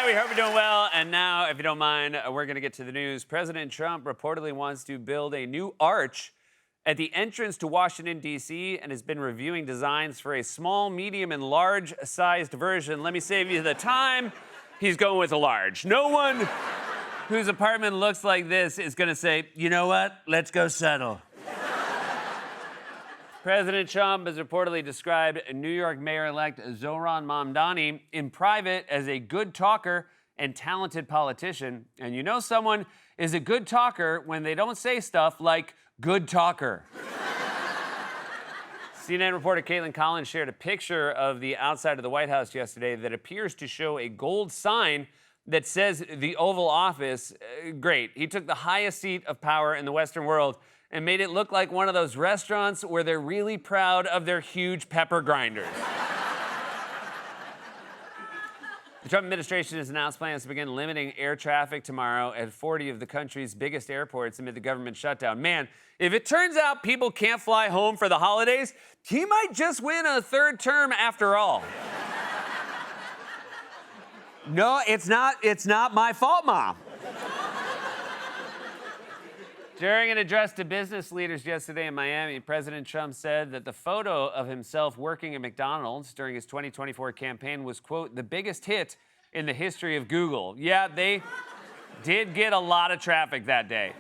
right, we hope you're doing well. And now, if you don't mind, we're going to get to the news. President Trump reportedly wants to build a new arch at the entrance to Washington, D.C., and has been reviewing designs for a small, medium, and large-sized version. Let me save you the time. He's going with a large. No one whose apartment looks like this is going to say, you know what, let's go settle. President Trump has reportedly described New York Mayor-elect Zohran Mamdani in private as a good talker and talented politician. And you know someone is a good talker when they don't say stuff like, good talker. CNN reporter Caitlin Collins shared a picture of the outside of the White House yesterday that appears to show a gold sign that says the Oval Office. Great. He took the highest seat of power in the Western world and made it look like one of those restaurants where they're really proud of their huge pepper grinders. The Trump administration has announced plans to begin limiting air traffic tomorrow at 40 of the country's biggest airports amid the government shutdown. Man, if it turns out people can't fly home for the holidays, he might just win a third term after all. No, it's not my fault, Mom. During an address to business leaders yesterday in Miami, President Trump said that the photo of himself working at McDonald's during his 2024 campaign was, quote, the biggest hit in the history of Google. Yeah, they did get a lot of traffic that day.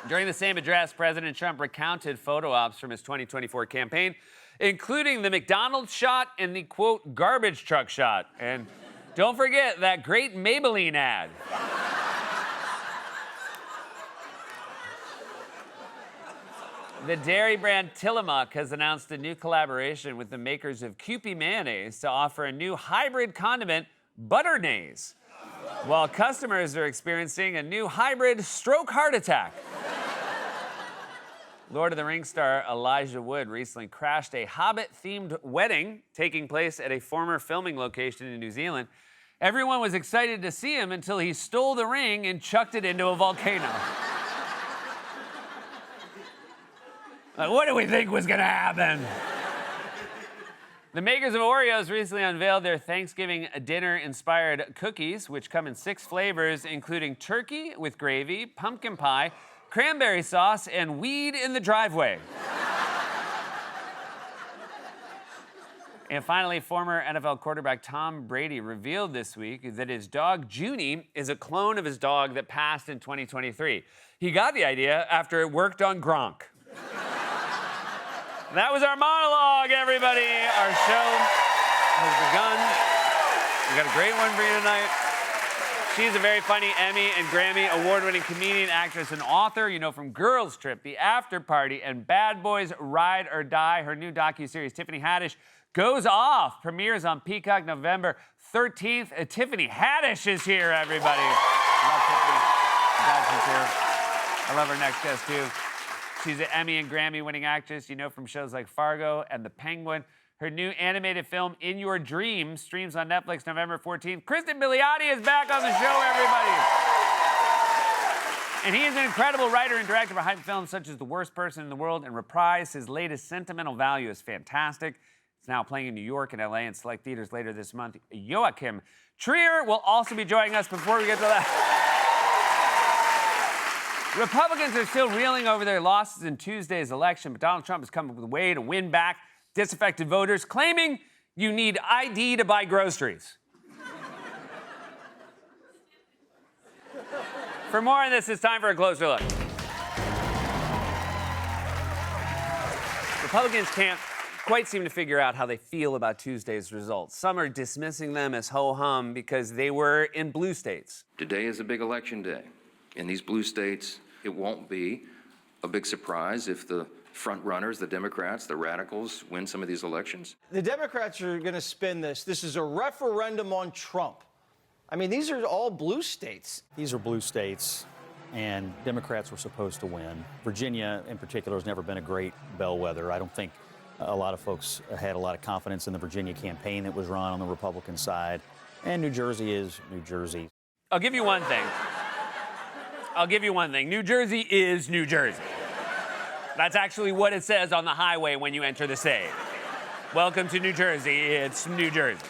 During the same address, President Trump recounted photo ops from his 2024 campaign, including the McDonald's shot and the, quote, garbage truck shot. And don't forget that great Maybelline ad. The dairy brand Tillamook has announced a new collaboration with the makers of Kewpie mayonnaise to offer a new hybrid condiment, Butternaise, while customers are experiencing a new hybrid stroke heart attack. Lord of the Rings star Elijah Wood recently crashed a Hobbit-themed wedding taking place at a former filming location in New Zealand. Everyone was excited to see him until he stole the ring and chucked it into a volcano. Like, what did we think was gonna happen? The makers of Oreos recently unveiled their Thanksgiving dinner-inspired cookies, which come in 6 flavors, including turkey with gravy, pumpkin pie, cranberry sauce, and weed in the driveway. And finally, former NFL quarterback Tom Brady revealed this week that his dog, Junie, is a clone of his dog that passed in 2023. He got the idea after it worked on Gronk. That was our monologue, everybody. Our show has begun. We got a great one for you tonight. She's a very funny Emmy and Grammy award-winning comedian, actress, and author. You know from Girls Trip, The After Party, and Bad Boys Ride or Die. Her new docuseries, Tiffany Haddish, goes off. Premieres on Peacock November 13th. Tiffany Haddish is here, everybody. I love Tiffany. Glad she's here. I love our next guest, too. She's an Emmy and Grammy-winning actress, you know, from shows like Fargo and The Penguin. Her new animated film, In Your Dreams, streams on Netflix November 14th. Kristen Milioti is back on the show, everybody. And he is an incredible writer and director behind films such as The Worst Person in the World and Reprise. His latest, Sentimental Value, is fantastic. It's now playing in New York and LA and select theaters later this month. Joachim Trier will also be joining us. Before we get to that, Republicans are still reeling over their losses in Tuesday's election, but Donald Trump has come up with a way to win back disaffected voters, claiming you need ID to buy groceries. For more on this, it's time for a closer look. Republicans can't quite seem to figure out how they feel about Tuesday's results. Some are dismissing them as ho-hum because they were in blue states. Today is a big election day. In these blue states, it won't be a big surprise if the front runners, the Democrats, the radicals, win some of these elections. The Democrats are going to spin this. This is a referendum on Trump. I mean, these are all blue states. These are blue states, and Democrats were supposed to win. Virginia, in particular, has never been a great bellwether. I don't think a lot of folks had a lot of confidence in the Virginia campaign that was run on the Republican side. And New Jersey is New Jersey. I'll give you one thing. New Jersey is New Jersey. That's actually what it says on the highway when you enter the state. Welcome to New Jersey. It's New Jersey.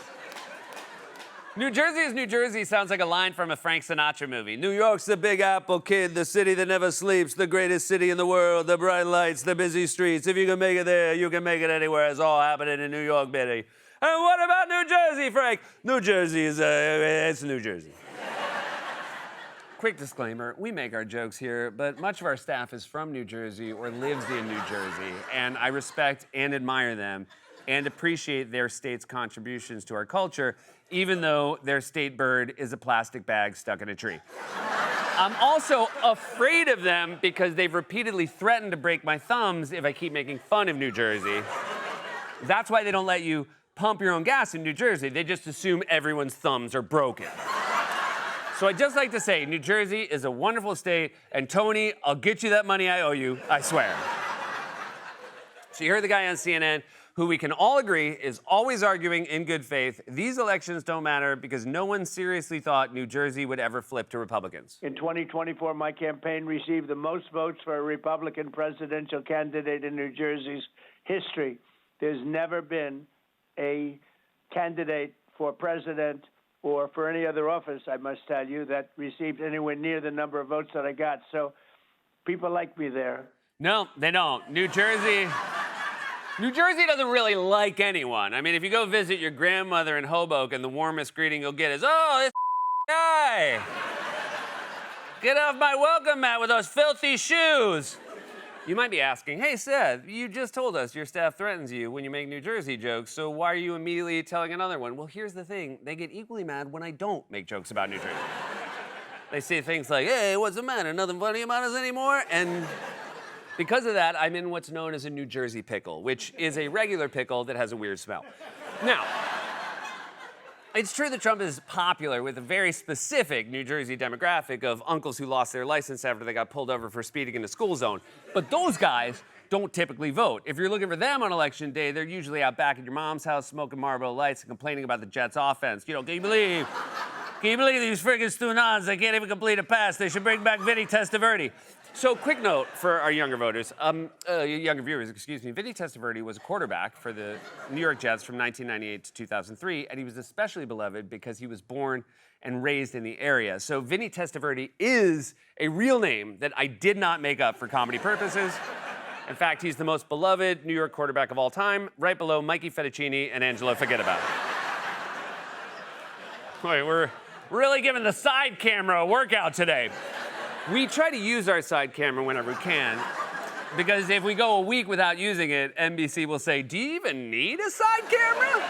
New Jersey is New Jersey sounds like a line from a Frank Sinatra movie. New York's the Big Apple, kid, the city that never sleeps, the greatest city in the world, the bright lights, the busy streets. If you can make it there, you can make it anywhere. It's all happening in New York, baby. And what about New Jersey, Frank? New Jersey is, it's New Jersey. Quick disclaimer, we make our jokes here, but much of our staff is from New Jersey or lives in New Jersey, and I respect and admire them and appreciate their state's contributions to our culture, even though their state bird is a plastic bag stuck in a tree. I'm also afraid of them because they've repeatedly threatened to break my thumbs if I keep making fun of New Jersey. That's why they don't let you pump your own gas in New Jersey. They just assume everyone's thumbs are broken. So I'd just like to say, New Jersey is a wonderful state, and Tony, I'll get you that money I owe you, I swear. So you heard the guy on CNN who we can all agree is always arguing in good faith, these elections don't matter because no one seriously thought New Jersey would ever flip to Republicans. In 2024, my campaign received the most votes for a Republican presidential candidate in New Jersey's history. There's never been a candidate for president or for any other office, I must tell you, that received anywhere near the number of votes that I got. So people like me there. No, they don't. New Jersey doesn't really like anyone. I mean, if you go visit your grandmother in Hoboken, the warmest greeting you'll get is, oh, this guy. Get off my welcome mat with those filthy shoes. You might be asking, hey, Seth, you just told us your staff threatens you when you make New Jersey jokes, so why are you immediately telling another one? Well, here's the thing. They get equally mad when I don't make jokes about New Jersey. They say things like, hey, what's the matter? Nothing funny about us anymore? And because of that, I'm in what's known as a New Jersey pickle, which is a regular pickle that has a weird smell. Now, it's true that Trump is popular with a very specific New Jersey demographic of uncles who lost their license after they got pulled over for speeding in the school zone. But those guys don't typically vote. If you're looking for them on election day, they're usually out back at your mom's house smoking Marlboro Lights and complaining about the Jets' offense. You know, can you believe these friggin' Stunans? They can't even complete a pass. They should bring back Vinny Testaverde. So, quick note for our younger voters, younger viewers, excuse me. Vinny Testaverde was a quarterback for the New York Jets from 1998 to 2003, and he was especially beloved because he was born and raised in the area. So, Vinny Testaverde is a real name that I did not make up for comedy purposes. In fact, he's the most beloved New York quarterback of all time, right below Mikey Fettuccine and Angelo Forget-About It. Wait, we're really giving the side camera a workout today. We try to use our side camera whenever we can, because if we go a week without using it, NBC will say, do you even need a side camera?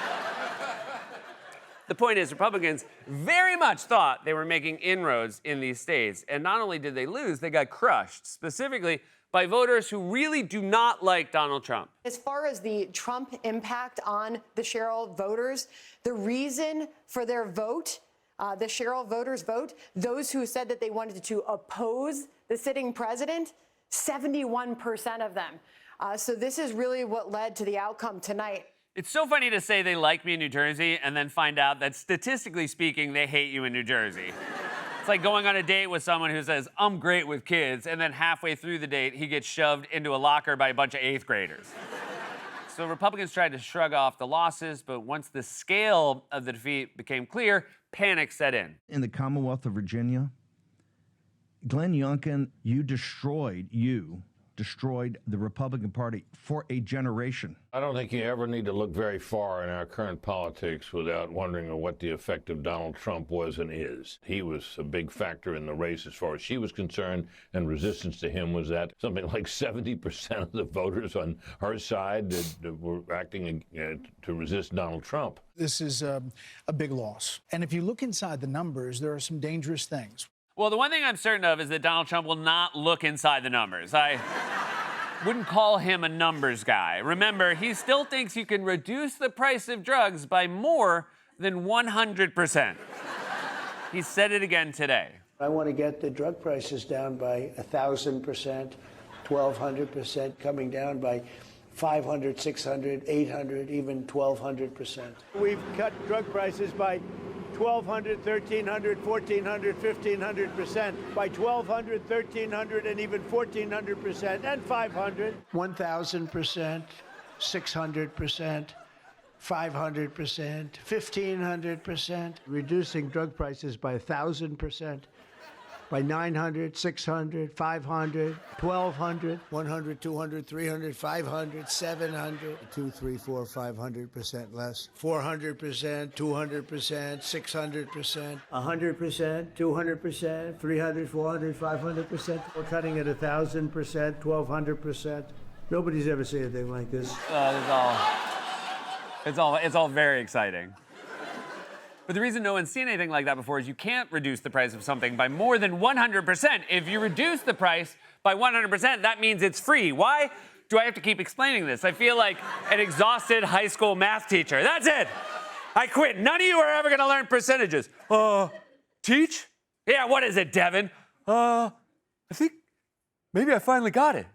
The point is, Republicans very much thought they were making inroads in these states, and not only did they lose, they got crushed, specifically by voters who really do not like Donald Trump. As far as the Trump impact on the Sherrill voters, the reason for their vote, the Sherrill voters' vote, those who said that they wanted to oppose the sitting president, 71% of them. So this is really what led to the outcome tonight. It's so funny to say they like me in New Jersey and then find out that statistically speaking, they hate you in New Jersey. It's like going on a date with someone who says, I'm great with kids, and then halfway through the date, he gets shoved into a locker by a bunch of 8th graders. So Republicans tried to shrug off the losses, but once the scale of the defeat became clear, panic set in. In the Commonwealth of Virginia, Glenn Youngkin, you destroyed the Republican Party for a generation. I don't think you ever need to look very far in our current politics without wondering what the effect of Donald Trump was and is. He was a big factor in the race as far as she was concerned, and resistance to him was that something like 70% of the voters on her side that were acting to resist Donald Trump. This is a big loss. And if you look inside the numbers, there are some dangerous things. Well, the one thing I'm certain of is that Donald Trump will not look inside the numbers. I wouldn't call him a numbers guy. Remember, he still thinks you can reduce the price of drugs by more than 100%. He said it again today. I want to get the drug prices down by 1,000%, 1,200%, coming down by 500, 600, 800, even 1,200%. We've cut drug prices by 1,200, 1,300, 1,400, 1,500%, by 1,200, 1,300, and even 1,400%, and 500. 1,000%, 600%, 500%, 1,500%, reducing drug prices by 1,000%, by 900, 600, 500, 1,200, 100, 200, 300, 500, 700, 2, 3, 4, 500% less, 400%, 200%, 600%, 100%, 200%, 300, 400, 500%. We're cutting it 1,000%, 1,200%. Nobody's ever seen anything like this. It's all very exciting. But the reason no one's seen anything like that before is you can't reduce the price of something by more than 100%. If you reduce the price by 100%, that means it's free. Why do I have to keep explaining this? I feel like an exhausted high school math teacher. That's it. I quit. None of you are ever going to learn percentages. Teach? Yeah, what is it, Devin? I think maybe I finally got it.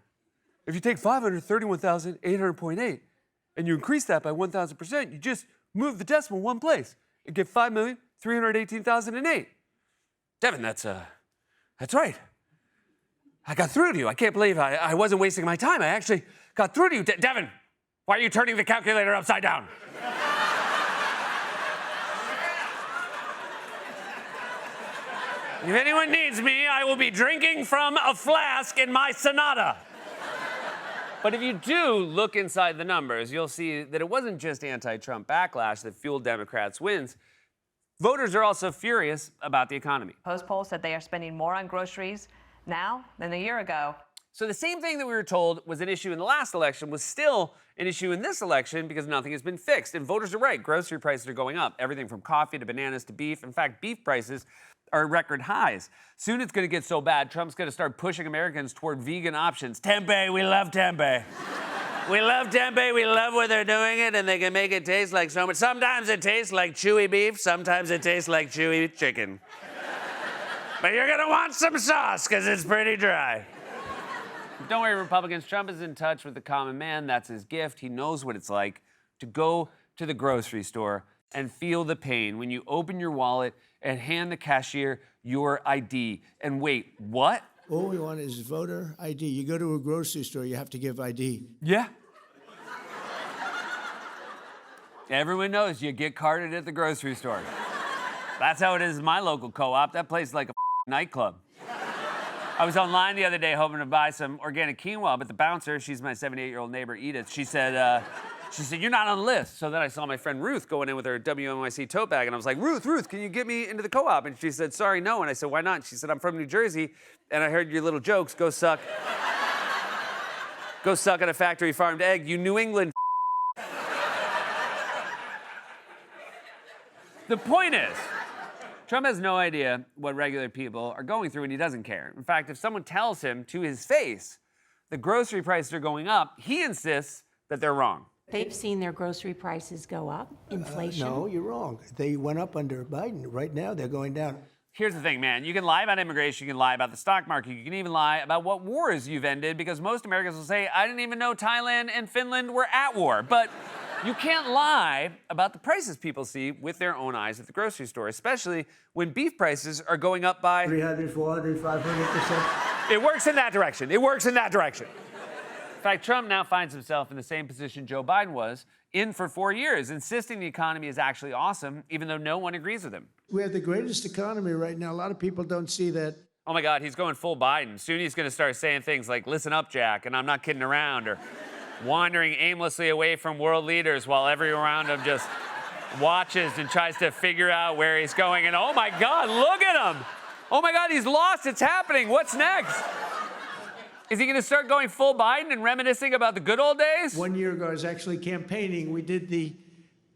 If you take 531,800.8 and you increase that by 1,000%, you just move the decimal one place. You get 5,318,008. Devin, that's right. I got through to you. I can't believe I wasn't wasting my time. I actually got through to you. Devin, why are you turning the calculator upside down? If anyone needs me, I will be drinking from a flask in my Sonata. But if you do look inside the numbers, you'll see that it wasn't just anti-Trump backlash that fueled Democrats' wins. Voters are also furious about the economy. Post poll said they are spending more on groceries now than a year ago. So the same thing that we were told was an issue in the last election was still an issue in this election because nothing has been fixed. And voters are right. Grocery prices are going up. Everything from coffee to bananas to beef. In fact, beef prices are at record highs. Soon it's going to get so bad, Trump's going to start pushing Americans toward vegan options. Tempeh, we love tempeh. We love tempeh. We love where they're doing it, and they can make it taste like so much. Sometimes it tastes like chewy beef. Sometimes it tastes like chewy chicken. But you're going to want some sauce because it's pretty dry. Don't worry, Republicans. Trump is in touch with the common man. That's his gift. He knows what it's like to go to the grocery store and feel the pain when you open your wallet and hand the cashier your ID. And wait, what? All we want is voter ID. You go to a grocery store, you have to give ID. Yeah. Everyone knows you get carded at the grocery store. That's how it is in my local co-op. That place is like a nightclub. I was online the other day hoping to buy some organic quinoa, but the bouncer, she's my 78-year-old neighbor, Edith, she said, you're not on the list. So then I saw my friend Ruth going in with her WNYC tote bag, and I was like, Ruth, can you get me into the co-op? And she said, sorry, no. And I said, why not? And she said, I'm from New Jersey, and I heard your little jokes. Go suck on a factory farmed egg, you New England. The point is, Trump has no idea what regular people are going through, and he doesn't care. In fact, if someone tells him to his face the grocery prices are going up, he insists that they're wrong. They've seen their grocery prices go up, inflation. No, you're wrong. They went up under Biden. Right now, they're going down. Here's the thing, man. You can lie about immigration. You can lie about the stock market. You can even lie about what wars you've ended because most Americans will say, I didn't even know Thailand and Finland were at war. But you can't lie about the prices people see with their own eyes at the grocery store, especially when beef prices are going up by 300, 400, 500%. It works in that direction. It works in that direction. In fact, Trump now finds himself in the same position Joe Biden was in for 4 years, insisting the economy is actually awesome, even though no one agrees with him. We have the greatest economy right now. A lot of people don't see that. Oh my God, he's going full Biden. Soon he's going to start saying things like, listen up, Jack, and I'm not kidding around, or wandering aimlessly away from world leaders while everyone around him just watches and tries to figure out where he's going. And oh my God, look at him. Oh my God, he's lost. It's happening. What's next? Is he going to start going full Biden and reminiscing about the good old days? 1 year ago, I was actually campaigning. We did the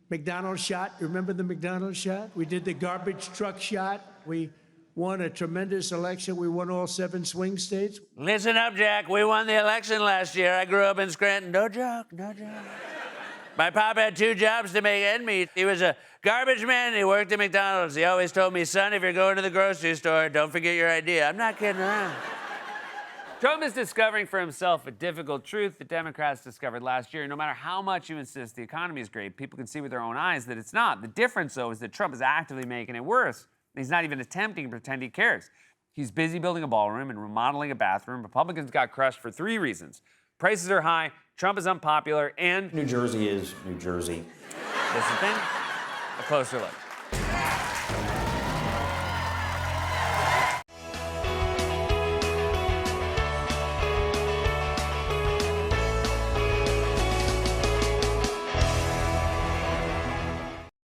McDonald's shot. Remember the McDonald's shot? We did the garbage truck shot. We won a tremendous election. We won all 7 swing states. Listen up, Jack. We won the election last year. I grew up in Scranton. No joke, no joke. My pop had 2 jobs to make ends meet. He was a garbage man and he worked at McDonald's. He always told me, son, if you're going to the grocery store, don't forget your ID. I'm not kidding around. Trump is discovering for himself a difficult truth that Democrats discovered last year. No matter how much you insist the economy is great, people can see with their own eyes that it's not. The difference, though, is that Trump is actively making it worse. He's not even attempting to pretend he cares. He's busy building a ballroom and remodeling a bathroom. Republicans got crushed for 3 reasons. Prices are high, Trump is unpopular, and New Jersey is New Jersey. This has been A Closer Look.